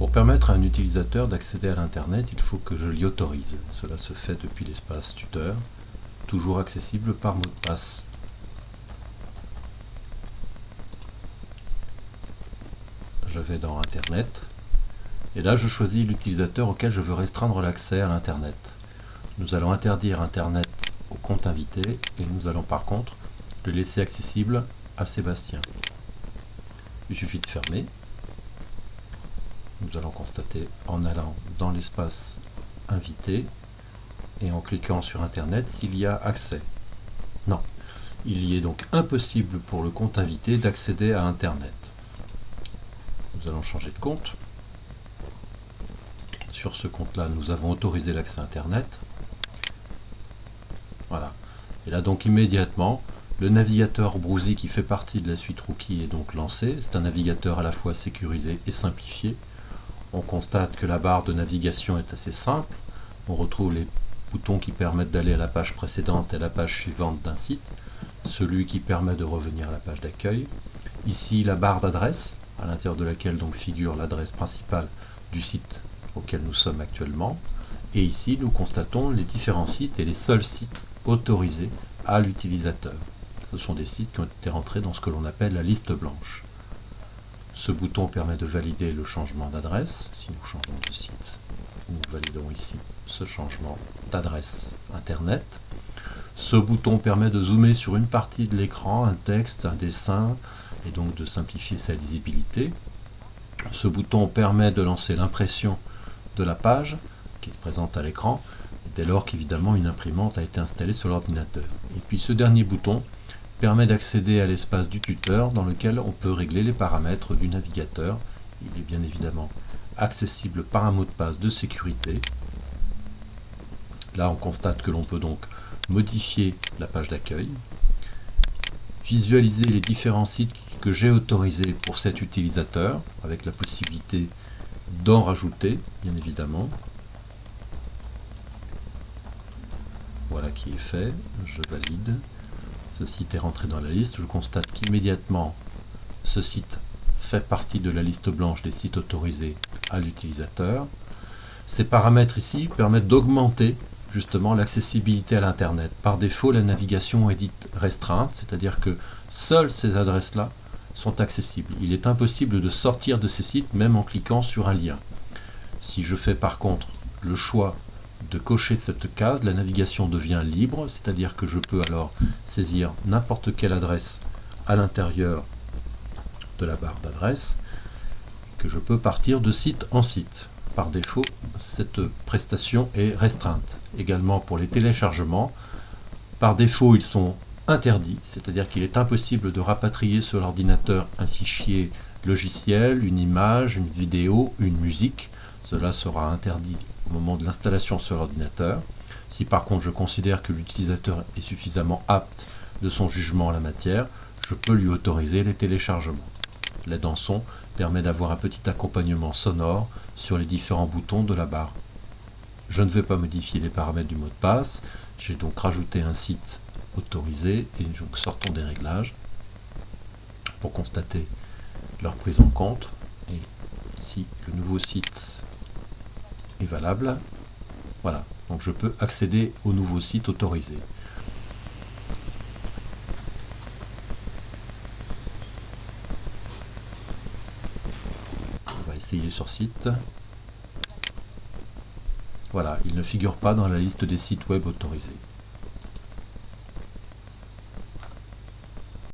Pour permettre à un utilisateur d'accéder à l'Internet, il faut que je l'y autorise. Cela se fait depuis l'espace tuteur, toujours accessible par mot de passe. Je vais dans Internet, et là je choisis l'utilisateur auquel je veux restreindre l'accès à l'Internet. Nous allons interdire Internet au compte invité, et nous allons par contre le laisser accessible à Sébastien. Il suffit de fermer. Nous allons constater en allant dans l'espace invité et en cliquant sur Internet s'il y a accès. Non, il y est donc impossible pour le compte invité d'accéder à Internet. Nous allons changer de compte. Sur ce compte-là, nous avons autorisé l'accès à Internet. Voilà. Et là donc immédiatement, le navigateur Browzy qui fait partie de la suite Rookie est donc lancé. C'est un navigateur à la fois sécurisé et simplifié. On constate que la barre de navigation est assez simple. On retrouve les boutons qui permettent d'aller à la page précédente et à la page suivante d'un site. Celui qui permet de revenir à la page d'accueil. Ici, la barre d'adresse, à l'intérieur de laquelle donc figure l'adresse principale du site auquel nous sommes actuellement. Et ici, nous constatons les différents sites et les seuls sites autorisés à l'utilisateur. Ce sont des sites qui ont été rentrés dans ce que l'on appelle la liste blanche. Ce bouton permet de valider le changement d'adresse. Si nous changeons de site, nous validons ici ce changement d'adresse Internet. Ce bouton permet de zoomer sur une partie de l'écran, un texte, un dessin, et donc de simplifier sa lisibilité. Ce bouton permet de lancer l'impression de la page qui est présente à l'écran, dès lors qu'évidemment une imprimante a été installée sur l'ordinateur. Et puis ce dernier bouton permet d'accéder à l'espace du tuteur dans lequel on peut régler les paramètres du navigateur. Il est bien évidemment accessible par un mot de passe de sécurité. Là on constate que l'on peut donc modifier la page d'accueil, visualiser les différents sites que j'ai autorisés pour cet utilisateur, avec la possibilité d'en rajouter, bien évidemment. Voilà qui est fait, je valide. Ce site est rentré dans la liste. Je constate qu'immédiatement, ce site fait partie de la liste blanche des sites autorisés à l'utilisateur. Ces paramètres ici permettent d'augmenter justement l'accessibilité à l'Internet. Par défaut, la navigation est dite restreinte, c'est-à-dire que seules ces adresses-là sont accessibles. Il est impossible de sortir de ces sites même en cliquant sur un lien. Si je fais par contre le choix de cocher cette case, la navigation devient libre, c'est-à-dire que je peux alors saisir n'importe quelle adresse à l'intérieur de la barre d'adresse, que je peux partir de site en site. Par défaut, cette prestation est restreinte. Également pour les téléchargements, par défaut ils sont interdits, c'est-à-dire qu'il est impossible de rapatrier sur l'ordinateur un fichier logiciel, une image, une vidéo, une musique. Cela sera interdit au moment de l'installation sur l'ordinateur. Si par contre je considère que l'utilisateur est suffisamment apte de son jugement en la matière, je peux lui autoriser les téléchargements. L'aide en son permet d'avoir un petit accompagnement sonore sur les différents boutons de la barre. Je ne vais pas modifier les paramètres du mot de passe. J'ai donc rajouté un site autorisé et donc sortons des réglages pour constater leur prise en compte. Et si le nouveau site est valable, voilà, donc je peux accéder au nouveau site autorisé. On va essayer sur site. Voilà, il ne figure pas dans la liste des sites web autorisés.